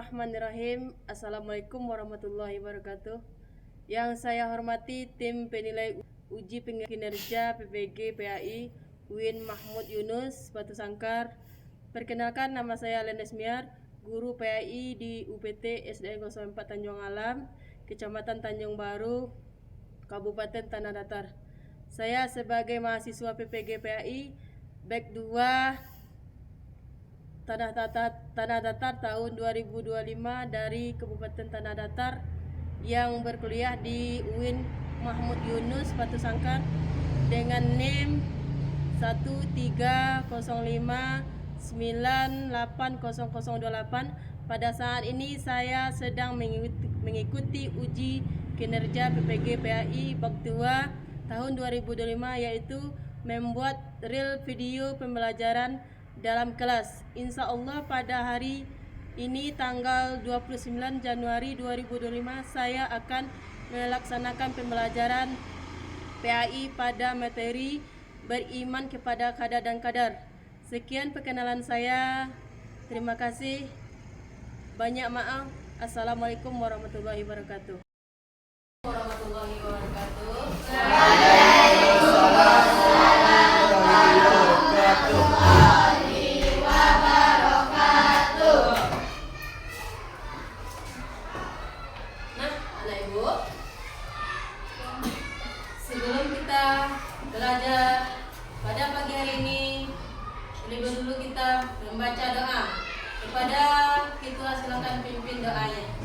Bismillahirrahmanirrahim. Assalamualaikum warahmatullahi wabarakatuh. Yang saya hormati tim penilai uji kinerja PPG PAI UIN Mahmud Yunus Batu Sangkar. Perkenalkan, nama saya Lenes Miar, guru PAI di UPT SDN 04 Tanjung Alam, Kecamatan Tanjung Baru, Kabupaten Tanah Datar. Saya sebagai mahasiswa PPG PAI Bek 2 Tanah Datar tahun 2025 dari Kabupaten Tanah Datar yang berkuliah di UIN Mahmud Yunus Batu Sangkar dengan NIM 130598028. Pada saat ini saya sedang mengikuti uji kinerja PPG PAI Bak 2 tahun 2025, yaitu membuat reel video pembelajaran dalam kelas. Insya Allah pada hari ini tanggal 29 Januari 2025 saya akan melaksanakan pembelajaran PAI pada materi beriman kepada qada dan qadar. Sekian perkenalan saya. Terima kasih. Banyak maaf. Assalamualaikum warahmatullahi wabarakatuh. Warahmatullahi wabarakatuh. Sebelum kita belajar pada pagi hari ini, lebih dulu kita membaca doa. Kepada kita silakan pimpin doanya.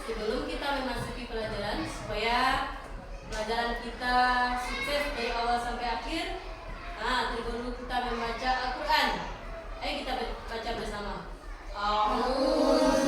Sebelum kita memasuki pelajaran, supaya pelajaran kita sukses dari awal sampai akhir, terlebih dahulu kita membaca Al-Quran. Ayo kita baca bersama. Bukan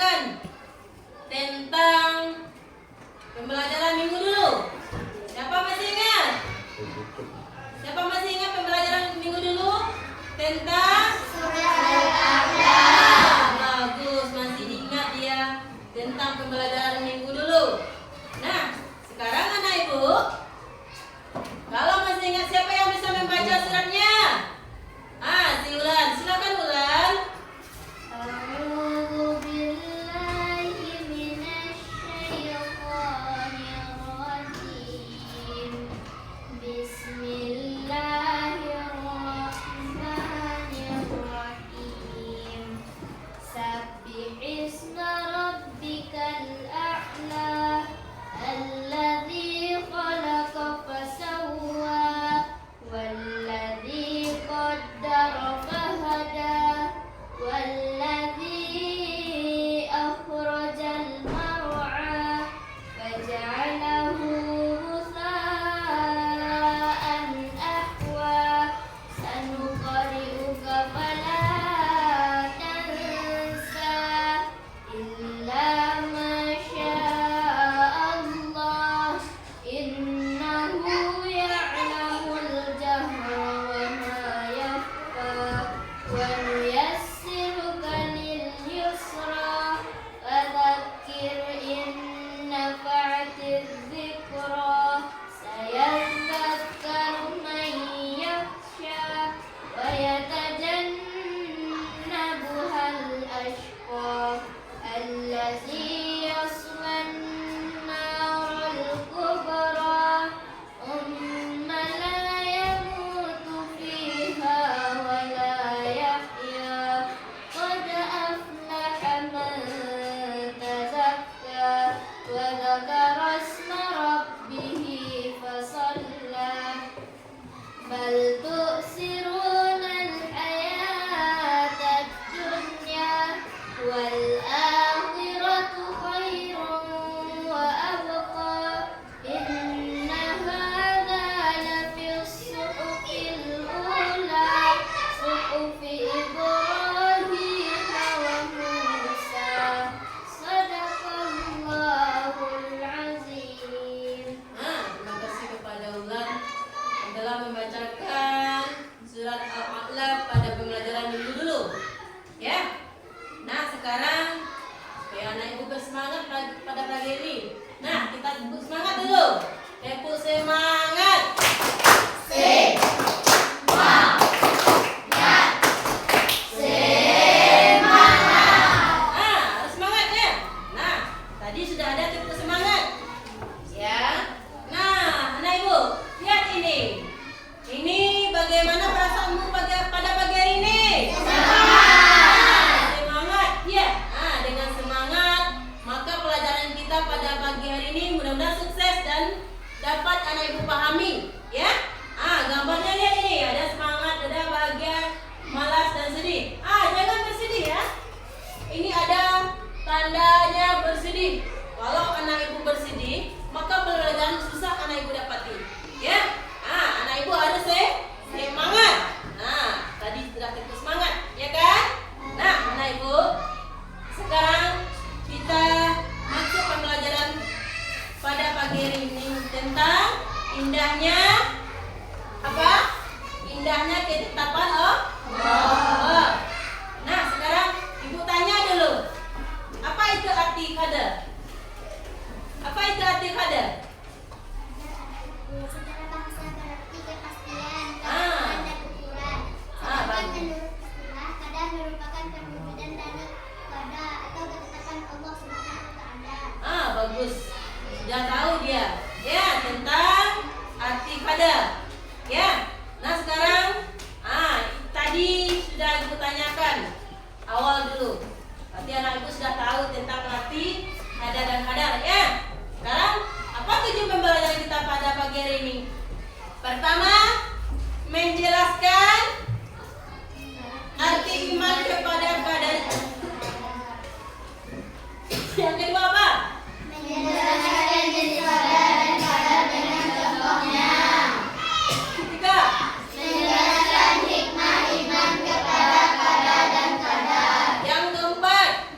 tanyakan tentang pembelajaran minggu dulu. Siapa masih ingat? Siapa masih ingat pembelajaran minggu dulu? Tentang bagus, masih ingat ya tentang pembelajaran minggu dulu. Nah, sekarang anak ibu, kalau masih ingat siapa yang bisa membaca suratnya? Si Ulan, silakan Ulan.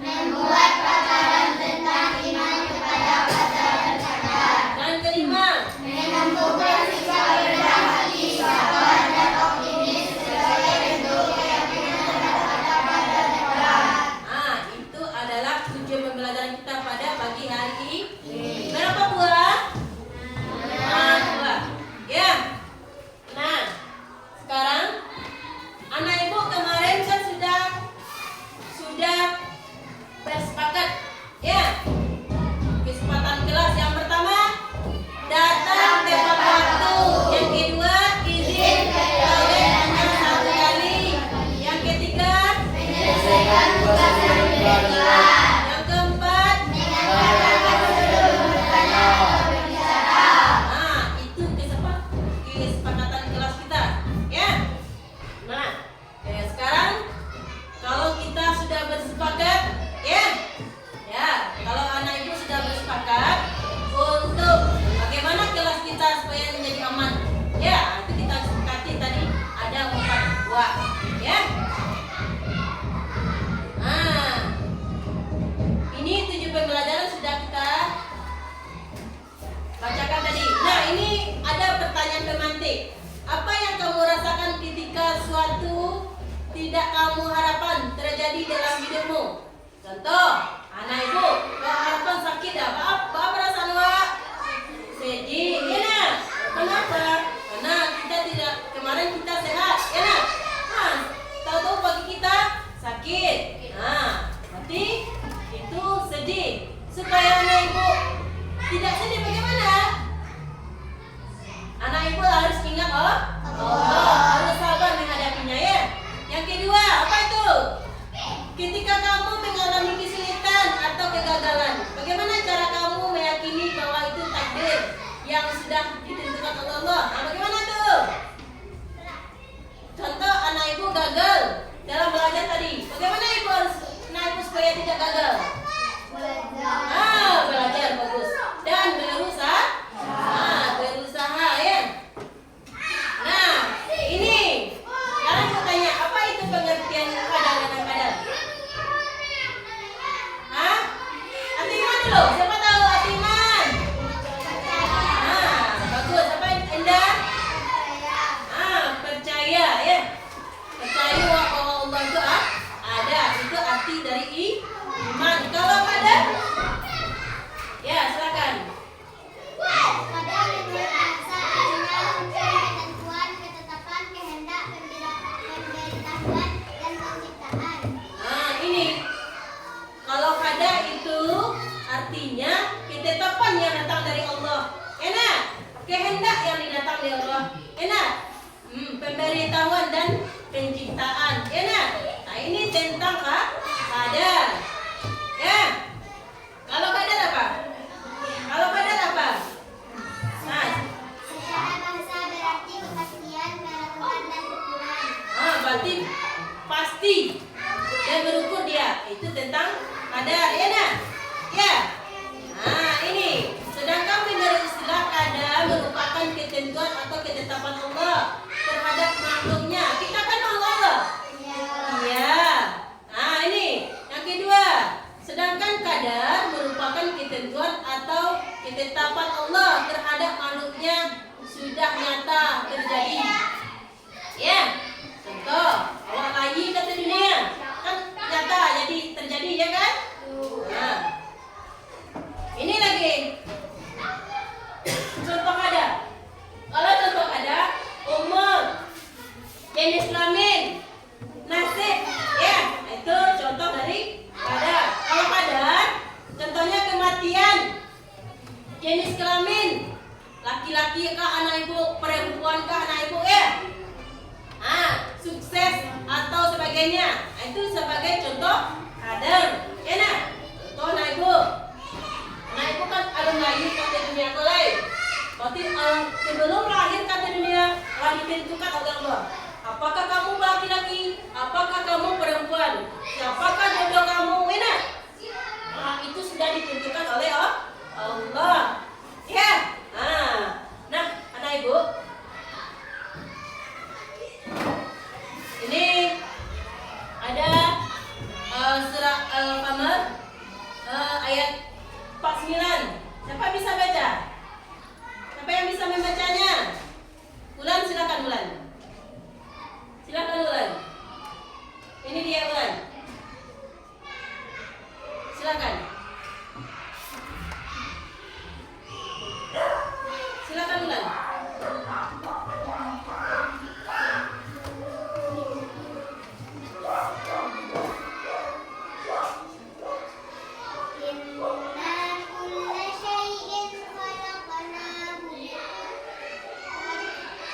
Membuat tidak kamu harapkan terjadi dalam hidupmu. Contoh, anak ibu, kalau harapan sakit apa perasaan awak? Sedih, ya nak? Kenapa? Karena kita tidak, kemarin kita sehat, ya nak? Tahu-tahu pagi kita sakit. Berarti itu sedih. Supaya anak ibu tidak sedih bagaimana? Anak ibu harus ingat Allah, harus sabar menghadapinya ya. Yang kedua, apa itu? Ketika kamu mengalami kesulitan atau kegagalan, bagaimana cara kamu meyakini bahwa itu takdir yang sudah ditentukan oleh Allah? Bagaimana tuh? Contoh, anak ibu gagal dalam belajar tadi. Bagaimana ibu harus anak ibu supaya tidak gagal? Belajar bagus dan berusaha. Berusaha ya. Nah, ini sekarang aku tanya, apa itu pengertian kadang dan kadang? Atiman dulu, siapa tahu Atiman? Bagus. Apa Indah? Percaya ya. Percaya bahwa Allah itu ada. Itu arti dari iman. Kalau ada, ya silakan. Pada menurut bahasa artinya mencari ketentuan, ketetapan, kehendak, pemberitahuan, dan penciptaan. Ini kalau kada itu artinya ketetapan yang datang dari Allah. Enak. Kehendak yang datang dari Allah. Enak. Pemberitahuan dan penciptaan. Enak. Nah ini tentang kadar. Ya. Kalau kadar apa? Kalau kadar apa? Secara bahasa berarti kepastian, penentuan, dan ukuran. Berarti pasti dan berukur dia. Itu tentang kadar, ya nak? Ya. Ini. Sedangkan menurut istilah kadar merupakan ketentuan atau ketetapan Allah terhadap makhluknya. Kita kan makhluk Allah. Iya. Ini yang kedua. Sedangkan kadar merupakan ketentuan atau ketetapan Allah terhadap makhluknya sudah nyata terjadi. Ya. Contoh, awak lahir ke dunia kan nyata jadi terjadi ya kan? Ini lagi contoh kadar. Kalau contoh kadar, umur, jenis kelamin, nasib, ya itu contoh dari kadar. Kalau kadar, contohnya kematian, jenis kelamin, laki-laki kah anak ibu, perempuan kah anak ibu ya? Sukses atau sebagainya. Itu sebagai contoh kadar. Ya nah, contoh anak ibu. Anak ibu kan ada lahir ke dunia lain. Berarti sebelum lahir ke dunia telah ditentukan oleh Allah. Apakah kamu laki-laki? Apakah kamu perempuan? Siapakah jodoh kamu? Enak. Itu sudah ditentukan oleh Allah. Ya. Nah, anak ibu. Ini ada surat Al-Qamar ayat 49. Siapa bisa baca? Siapa yang bisa membacanya? Bulan, silakan Bulan. Silakan Bulan. Ini dia Bulan. Silakan. Silakan Bulan.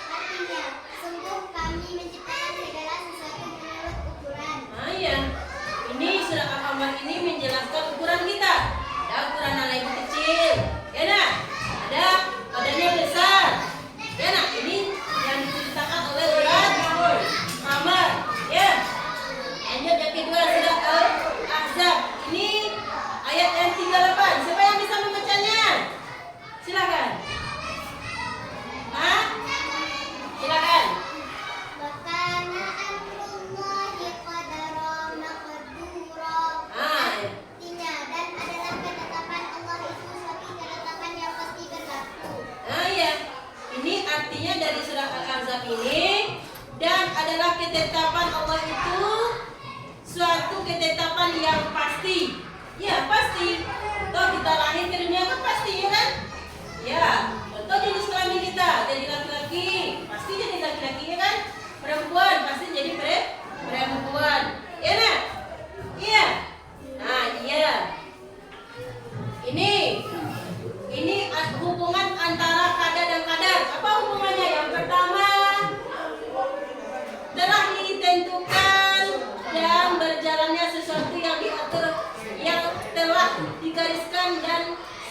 Artinya, sungguh kami menciptakan segala sesuatu menurut ukuran. Iya. ketetapan Allah itu suatu ketetapan yang pasti. Ya pasti. Contoh kita lahir ke dunia kan pasti ya kan? Ya. Contoh jenis kelamin kita jadi laki-laki, pasti jadi laki-laki ya kan? Perempuan pasti jadi perempuan. Ya nak? Iya. Nah iya. Ini hubungan antara kada dan kadar. Apa hubungannya? Yang pertama, telah ditentukan dan berjalannya sesuatu yang diatur, yang telah digariskan dan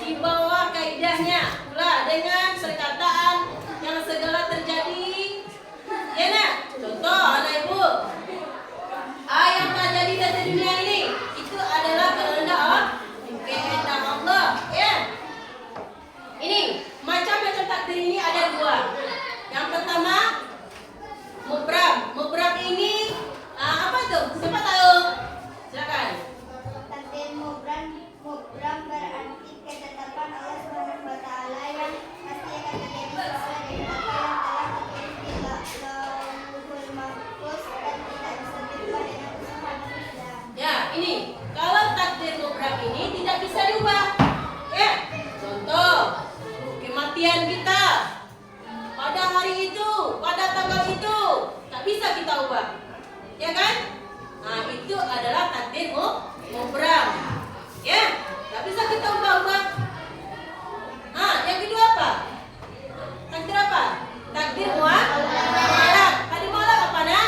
dibawa kaidahnya pula dengan perkataan yang segala terjadi. Ya nak? Contoh anak ibu, yang terjadi dari dunia ini itu adalah kehendak Allah. Ya. Ini macam-macam takdir ini ada dua. Yang pertama mubram. Mubram ini apa itu? Siapa tahu? Silakan. Takdir mubram berarti ketetapan Allah Subhanahu wa taala yang pasti akan terjadi sesuai dengan apa yang telah tertulis di Lauhul Mahfuz dan tidak bisa dirubah dengan usaha manusia. Ya, ini kalau takdir mubram ini tidak bisa diubah. Ya, contoh kematian kita pada hari itu, pada tanggal itu, tak bisa kita ubah. Ya kan? Nah, itu adalah takdir mubram. Ya, tak bisa kita ubah-ubah. Nah, yang kedua apa? Takdir apa? Takdir mualak. Tadi mualak apa nah?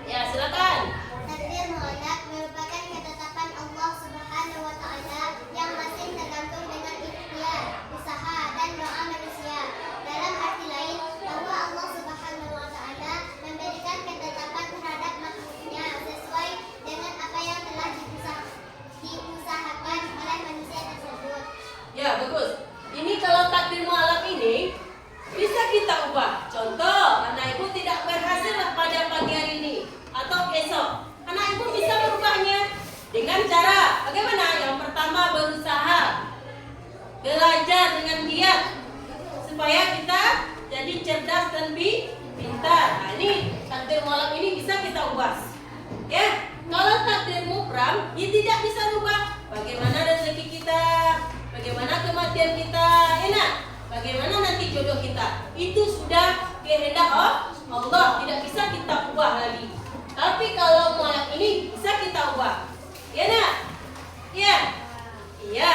Ya, silakan. Takdir mualak merupakan ketetapan Allah Subhanahu wa taala yang masih tergantung dengan ikhtiar, usaha dan doa manusia. Dalam arti lain, bahwa Allah Subhanahu wa taala memberikan ketetapan terhadap makhluknya sesuai dengan apa yang telah diusahakan oleh manusia tersebut. Ya, bagus. Ini kalau takdir mualaf ini bisa kita ubah. Contoh, anak ibu tidak berhasil pada pagi hari ini atau esok. Anak ibu bisa merubahnya dengan cara bagaimana? Yang pertama berusaha, belajar dengan giat supaya kita jadi cerdas dan pintar. Nah, ini takdir mualaf ini bisa kita ubah. Ya, kalau takdir mubram, ya tidak bisa ubah. Bagaimana rezeki kita, bagaimana kematian kita, enak. Bagaimana nanti jodoh kita, itu sudah kehendak Allah, tidak bisa kita ubah lagi. Tapi kalau mualaf ini bisa kita ubah, ya nak? Iya, iya.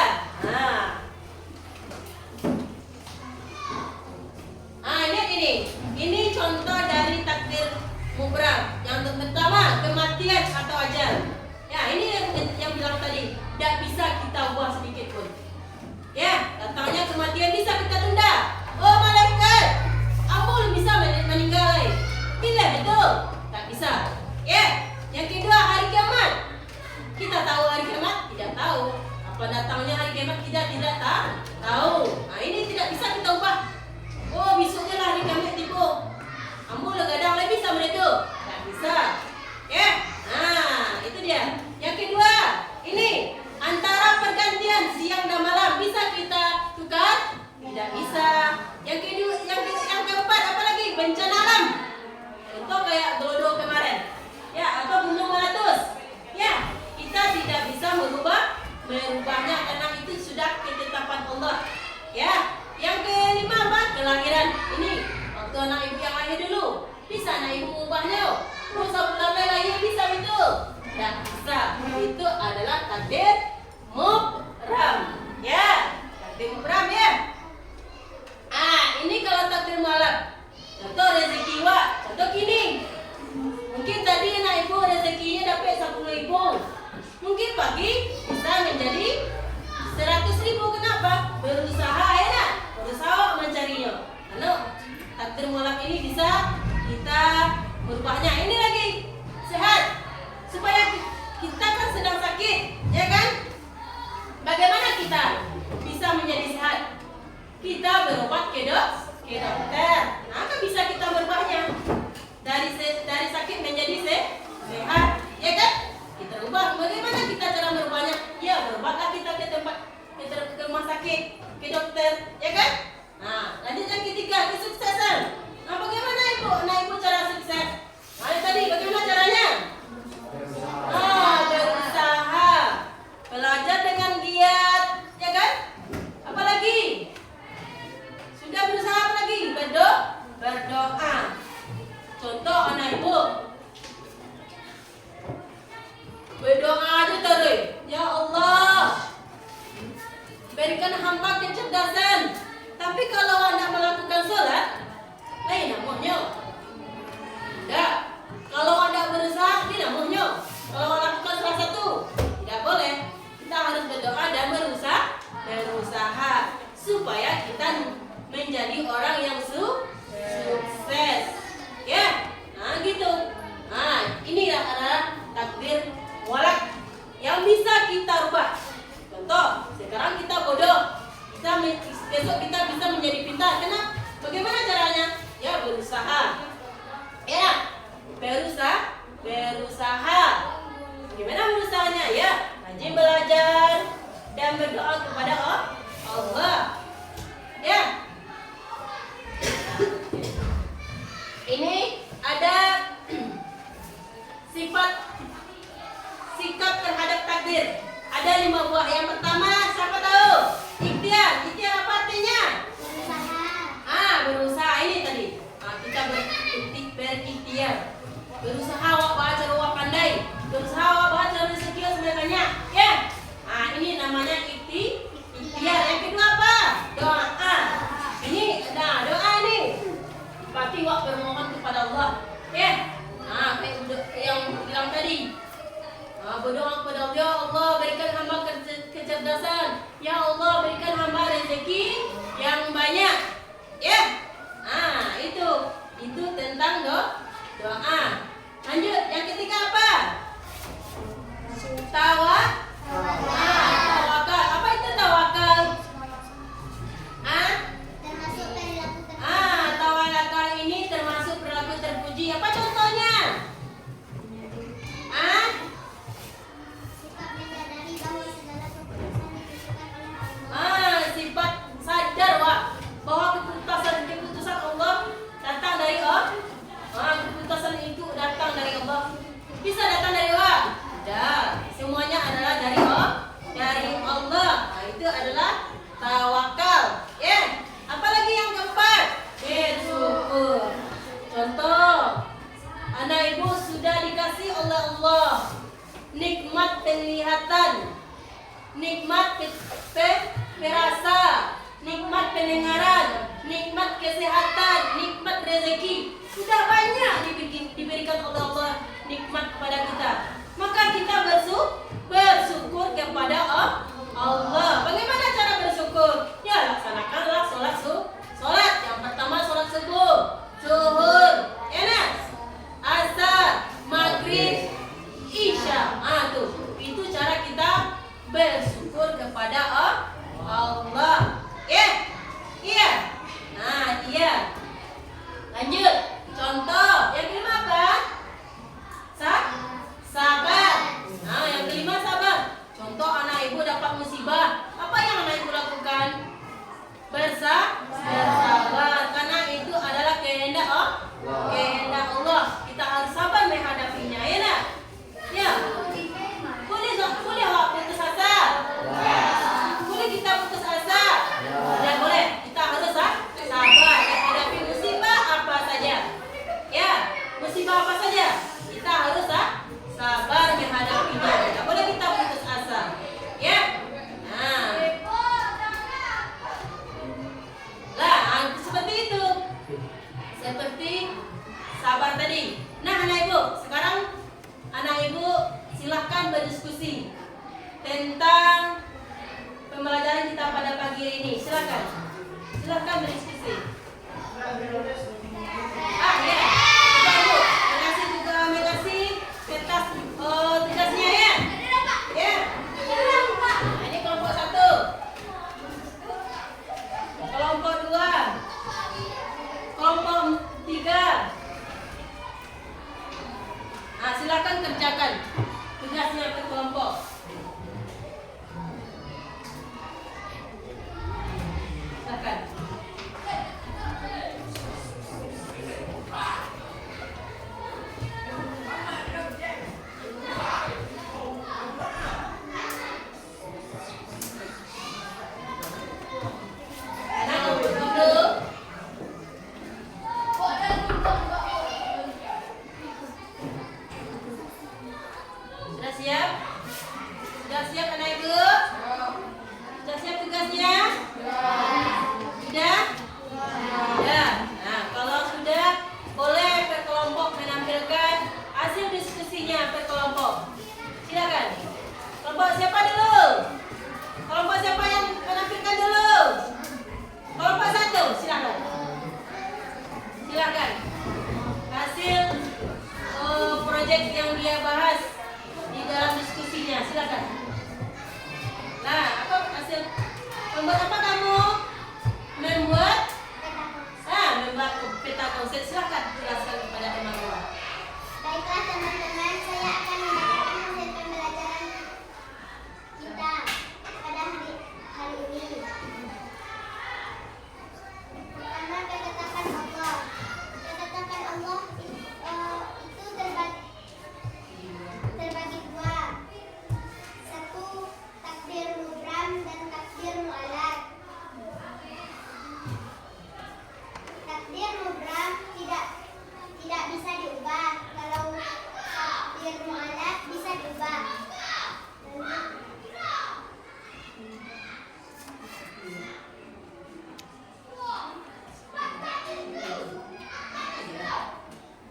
Lihat ini contoh dari takdir mubram. Yang pertama kematian atau ajal. Ya, ini yang bilang tadi, tidak bisa kita ubah sedikit pun. Ya, datangnya kematian bisa kita tunda. Oh malaikat, ampun bisa meninggal. Bila betul, tak bisa. Ya, yang kedua hari kiamat. Kita tahu hari kiamat? Tidak tahu. Apa datangnya hari kiamat? Kita tidak tahu. Nah, ini tidak bisa kita ubah. Oh, besoknya lah hari kiamat tiba. Ampun kadang lagi bisa mereka. Tak bisa. Ya. Nah, itu dia. Yang kedua, ini antara pergantian siang dan malam bisa kita tukar? Tidak bisa. Yang kedua, yang keempat apa lagi? Bencana alam. Contoh kayak Dodo kemarin. Ya, atau gunung meletus. Ya, kita tidak bisa merubahnya karena itu sudah ketetapan Allah. Ya. Yang kelima apa? Kelahiran. Ini waktu anak ibu yang lahir dulu. Bisa anak ibu mengubahnya. Terus bulan lahir bisa betul? Tidak bisa. Itu adalah takdir mubram. Ya, takdir mubram ya. Ini kalau takdir mualaf. Contoh rezeki contoh gini. Mungkin tadi anak ibu rezekinya dapat 10.000. Mungkin pagi bisa menjadi 100.000. Kenapa? Berusaha ya nak? Berusaha mencarinya. Lalu takdir mualaf ini bisa kita merubahnya. Ini lagi sehat. Supaya kita kan sedang sakit, ya kan? Bagaimana kita bisa menjadi sehat? Kita berobat ke dokter. Nah, kan bisa kita merubahnya dari sakit menjadi sehat, ya kan? Kita ubah. Bagaimana kita cara merubahnya? Ya, berobatlah kita ke rumah sakit, ke dokter, ya kan? Nah, lanjut yang ketiga, kesuksesan. Nah, bagaimana ibu? Nah, ibu cara sukses. Nah, berikan hamba kecerdasan. Tapi kalau Anda melakukan sholat, lain namanya. Tidak. Kalau Anda berusaha, ini namanya. Kalau melakukan salah satu, tidak boleh. Kita harus berdoa dan berusaha supaya kita menjadi orang yang sukses. Ya, nah gitu. Nah, inilah adalah takdir mualak yang bisa kita rubah. Contoh, sekarang kita bodoh, besok kita bisa menjadi pintar. Kenapa? Bagaimana caranya? Ya berusaha. Ya, berusaha. Gimana berusahanya? Ya, rajin belajar dan berdoa kepada Allah. Ya. Ini ada sikap terhadap takdir. Ada 5 buah. Yang pertama, siapa tahu? Ikhtiar. Ikhtiar apa artinya? Berusaha ini tadi. Kita berikhtiar. Berusaha awak baca awak pandai. Berusaha awak baca rezeki sebenarnya. Ya. Ini namanya ikhtiar. Yang kedua apa? Doa. Ini doa ini. Berarti awak bermohon kepada Allah. Ya. Kayak yang bilang tadi. Berdoa kepada Allah, ya Allah berikan hamba kecerdasan. Ya Allah berikan hamba rezeki yang banyak. Ya. Itu tentang doa. Lanjut, yang ketiga apa? Tawakal. Apa itu tawakal? Termasuk perilaku Tawakal ini termasuk perilaku terpuji. Apa contohnya? sikap menyadari bahwa segala keputusan ditentukan oleh Allah. Sifat sadar bahwa keputusan Allah datang dari Allah. Keputusan itu datang dari Allah. Bisa datang dari Allah? Tidak. Semuanya adalah dari Allah. Itu adalah tawakal. Ya. Apalagi yang keempat? Bersyukur. Contoh, anak ibu sudah dikasih oleh Allah nikmat penglihatan, nikmat perasa, nikmat pendengaran, nikmat kesehatan, nikmat rezeki. Sudah banyak diberikan oleh Allah nikmat kepada kita. Maka kita bersyukur kepada Allah. Bagaimana cara bersyukur? Ya, laksanakanlah sholat. Yang pertama sholat subuh, zuhur, asar, maghrib, isya. Itu cara kita bersyukur kepada Allah. Iya. Lanjut. Contoh yang kelima apa? Sabar. Yang kelima sabar. Contoh anak ibu dapat musibah. Apa yang anak ibu lakukan? Bersabar. Karena itu adalah kehendak Allah. Kita harus sabar menghadapinya. Ya. Boleh awak putus asa? Boleh kita putus asa? Tidak boleh. Kita harus sabar menghadapi musibah apa saja. Ya, musibah apa saja? Kita harus sabar menghadapinya. Tidak boleh kita putus asa. Ya. Seperti itu. Seperti sabar tadi. Nah, anak ibu, sekarang anak ibu silahkan berdiskusi tentang pembelajaran kita pada pagi ini. Silahkan berdiskusi. Ya. Ibu, makasih kertas tugasnya ya. Ya. Ini kelompok 1. Kelompok 2. Kelompok 3. Silakan kerjakan tugasnya per kelompok. Silakan. Membuat apa kamu? Membuat Peta konsep. membuat peta konsep. Silakan jelaskan kepada teman-teman. Baiklah teman-teman, saya akan membacakan hasil pembelajaran kita pada hari ini. Pertama, ketetapan Allah. Ketetapan Allah itu terbagi dua. Satu, takdir mubram dan takdir mu'alad. Takdir mubram tidak bisa diubah. Kalau takdir mu'alad bisa diubah.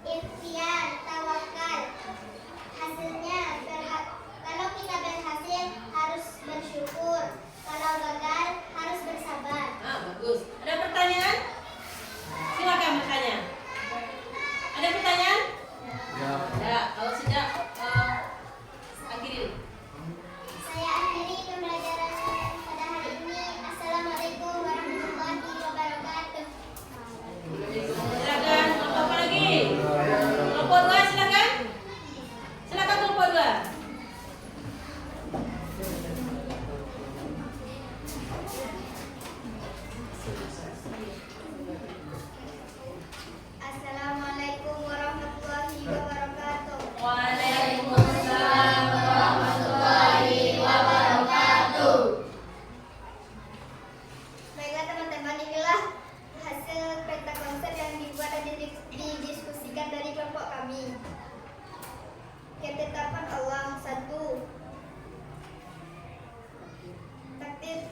Ikhtiar, tawakal. Hasilnya kalau kita berhasil harus bersyukur. Kalau gagal harus bersabar. Bagus. Ada pertanyaan? Silakan bertanya. Ada pertanyaan? Ya. Kalau sudah akhiri. Saya akhiri pembelajaran pada hari ini. Assalamualaikum warahmatullahi wabarakatuh. Silakan. Kelompok apa lagi? Kelompok 2 silakan. Silakan kelompok 2. Assalamualaikum warahmatullahi wabarakatuh. Waalaikumsalam warahmatullahi wabarakatuh. Baiklah teman-teman, inilah hasil peta konsep yang dibuat dan didiskusikan dari kelompok kami. Ketetapan Allah. 1. Takdir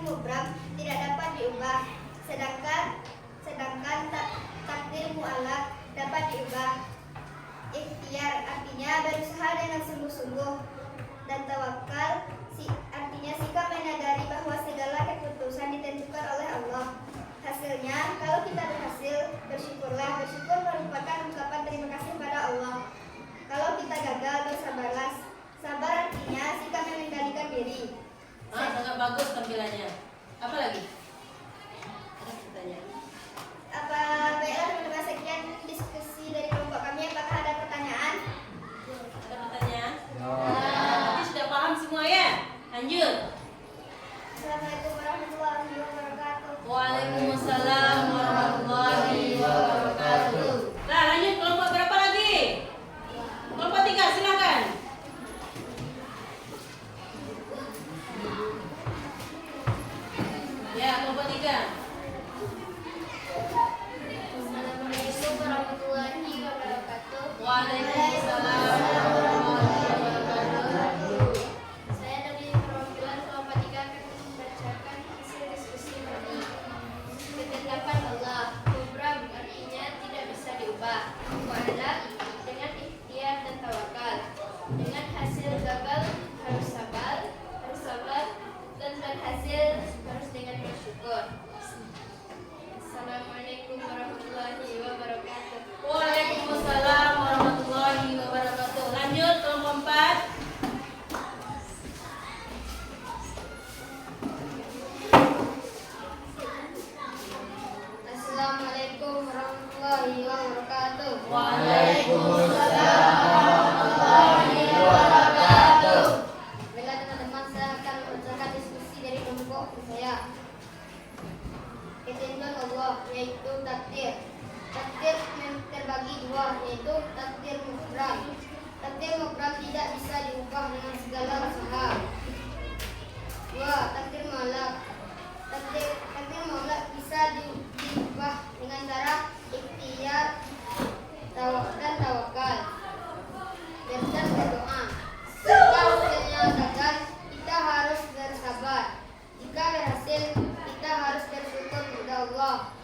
mubram tidak dapat diubah, sedangkan takdir mu'alaq dapat diubah. Ikhtiar artinya berusaha dengan sungguh-sungguh, dan tawakal artinya sikap menyadari bahwa segala keputusan ditentukan oleh Allah. Hasilnya, kalau kita berhasil, bersyukurlah. Bersyukur merupakan ungkapan terima kasih pada Allah. Kalau kita gagal, bersabarlah. Sabar artinya sikap mengendalikan diri. Sangat bagus tampilannya. Apa lagi? Ada pertanyaan? Baiklah teman-teman, sekian diskusi dari kelompok kami. Apakah ada pertanyaan? Ada pertanyaan? Nanti sudah paham semua ya? Lanjut. Assalamualaikum warahmatullahi wabarakatuh. Waalaikumsalam warahmatullahi wabarakatuh. Nah, lanjut kelompok berapa lagi? Kelompok 3 silakan. Ya, kelompok 3. Assalamualaikum warahmatullahi wabarakatuh. Waalaikumsalam warahmatullahi wabarakatuh. Saya dari perwakilan kelompok 3 akan membacakan hasil diskusi kami. Ketetapan Allah. Mubram artinya tidak bisa diubah. Mu'alaq dengan ikhtiar dan tawakal. Dengan hasil gagal harus sabar, dan berhasil harus dengan bersyukur. Assalamualaikum warahmatullahi wabarakatuh. Waalaikumsalam warahmatullahi wabarakatuh. Lanjut kelompok 4. Assalamualaikum warahmatullahi wabarakatuh. Waalaikumsalam warahmatullahi wabarakatuh. Baiklah teman-teman, saya akan membacakan diskusi dari kelompok saya. Ketentuan Allah, yaitu takdir. Takdir terbagi dua, yaitu takdir mubram. Takdir mubram tidak bisa diubah dengan segala usaha. 2. Takdir mu'alaq. Takdir mu'alaq bisa diubah dengan cara ikhtiar dan tawakal dan berdoa. Jika hasilnya gagal, kita harus bersabar. Jika berhasil, kita harus bersyukur kepada Allah.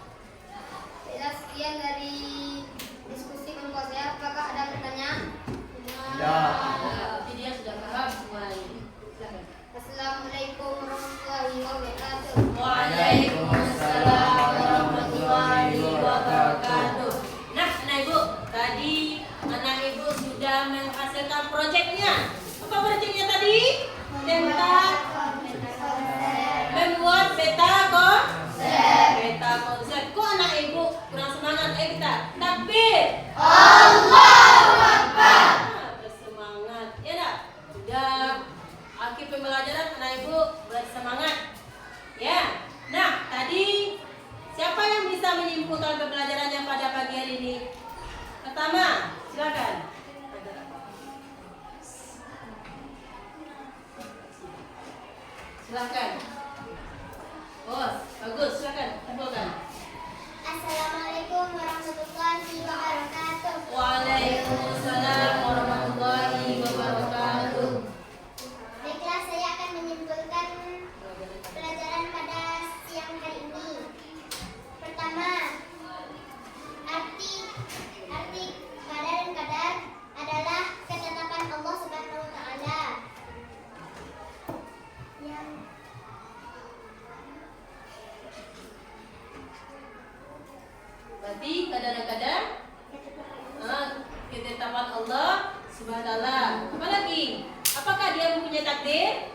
Baiklah, sekian dari diskusi kelompok saya. Apakah ada pertanyaan? Berarti dia sudah paham semuanya. Silakan. Assalamualaikum warahmatullahi wabarakatuh. Waalaikumsalam warahmatullahi wabarakatuh. Nah, anak ibu, tadi anak ibu sudah menghasilkan proyeknya. Apa proyeknya tadi? Tentang anak ibu bersemangat. Ya. Nah, tadi siapa yang bisa menyimpulkan pembelajarannya pada pagi hari ini? Pertama, silakan. Silakan. Bos, bagus, silakan kumpulkan. Assalamualaikum warahmatullahi wabarakatuh. Waalaikumsalam warahmatullahi wabarakatuh. Baiklah, saya akan menyimpulkan pelajaran pada siang hari ini. Pertama, arti qadar dan qadar adalah ketetapan Allah Subhanahu wa taala. Yang Berarti kadang-kadang ketetapan Allah Subhanahu wa taala. Apa lagi? Apakah dia mempunyai takdir?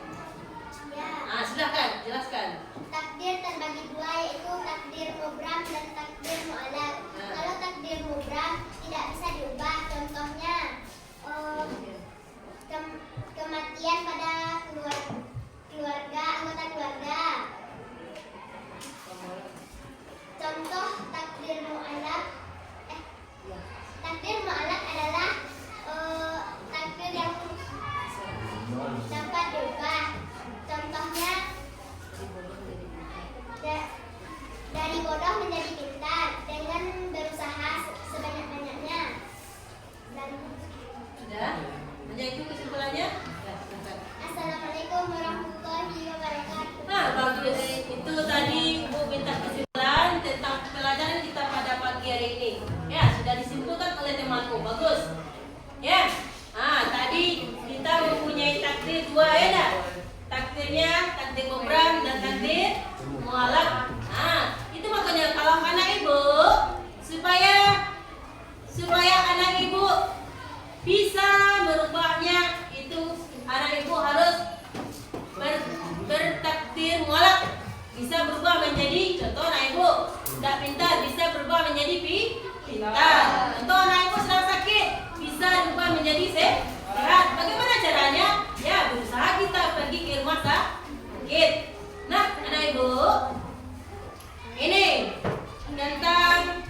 ya, Silakan jelaskan. takdir terbagi dua, yaitu takdir mubram dan takdir mu'allaq. Kalau takdir mubram tidak bisa diubah. Contohnya kematian pada anggota keluarga. Contoh takdir mu'allaq adalah takdir yang dapat diubah. Contohnya dari bodoh menjadi pintar dengan berusaha sebanyak-banyaknya. Dan Sudah? Hanya itu kesimpulannya? Ya, silakan. Assalamualaikum warahmatullahi wabarakatuh. Nah, bagus. Itu tadi Ibu minta kesimpulan tentang pelajaran kita pada pagi hari ini. Ya, sudah disimpulkan oleh temanku. Bagus. Ya. Tadi kita mempunyai takdir dua ya dah. Takdirnya takdir mubram dan takdir mu'allaq. Itu makanya kalau anak ibu supaya anak ibu bisa merubahnya, itu anak ibu harus bertakdir mu'allaq, bisa berubah menjadi, contoh anak ibu tidak pintar bisa berubah menjadi pintar. Contoh anak ibu sedang sakit bisa berubah menjadi sehat. Bagaimana caranya? Ya, berusaha kita pergi ke rumah sakit. Nah, anak ibu, ini tentang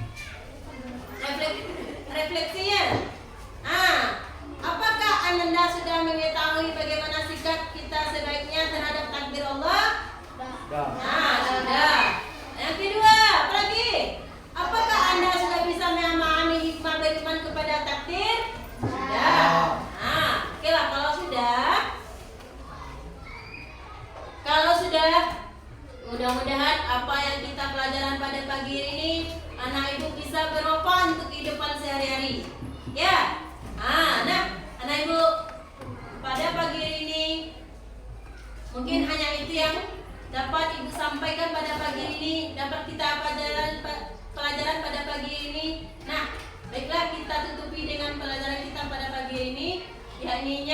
refleksinya. Apakah Anda sudah mengetahui bagaimana sikap kita sebaiknya terhadap takdir Allah? Sudah. Yang kedua, apa lagi? Apakah Anda sudah bisa memahami hikmah beriman kepada takdir? Sudah. Oke lah, kalau sudah, mudah-mudahan apa yang kita pelajaran pada pagi ini anak ibu bisa bermanfaat untuk kehidupan sehari-hari. Ya. Nah, anak ibu, pada pagi ini mungkin hanya itu yang dapat ibu sampaikan pada pagi ini, dapat kita pelajaran pada pagi ini. Nah, baiklah kita tutupi dengan pelajaran kita pada pagi ini, yakni